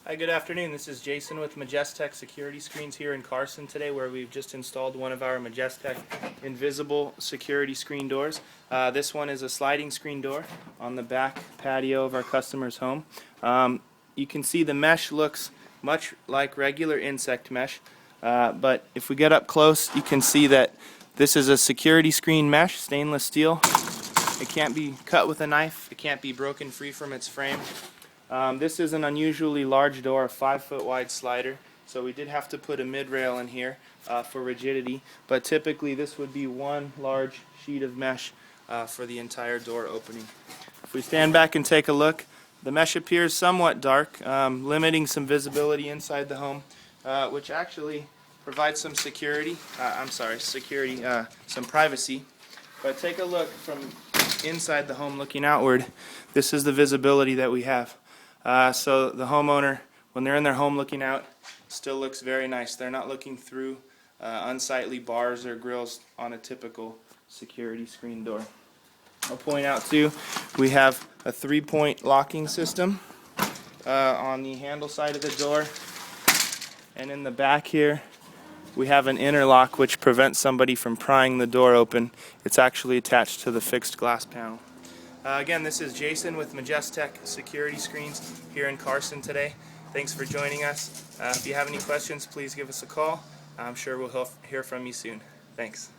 Hi, good afternoon. This is Jason with Majestec Security Screens here in Carson today, where we've just installed one of our Majestec invisible security screen doors. This one is a sliding screen door on the back patio of our customer's home. You can see the mesh looks much like regular insect mesh, but if we get up close, you can see that this is a security screen mesh, stainless steel. It can't be cut with a knife. It can't be broken free from its frame. This is an unusually large door, a 5-foot wide slider, so we did have to put a mid-rail in here for rigidity, but typically this would be one large sheet of mesh for the entire door opening. If we stand back and take a look, the mesh appears somewhat dark, limiting some visibility inside the home, which actually provides some some privacy. But take a look from inside the home looking outward. This is the visibility that we have. So the homeowner, when they're in their home looking out, still looks very nice. They're not looking through unsightly bars or grills on a typical security screen door. I'll point out too, we have a 3-point locking system on the handle side of the door, and in the back here we have an interlock which prevents somebody from prying the door open. It's actually attached to the fixed glass panel. Again, this is Jason with Majestec Security Screens here in Carson today. Thanks for joining us. If you have any questions, please give us a call. I'm sure we'll hear from you soon. Thanks.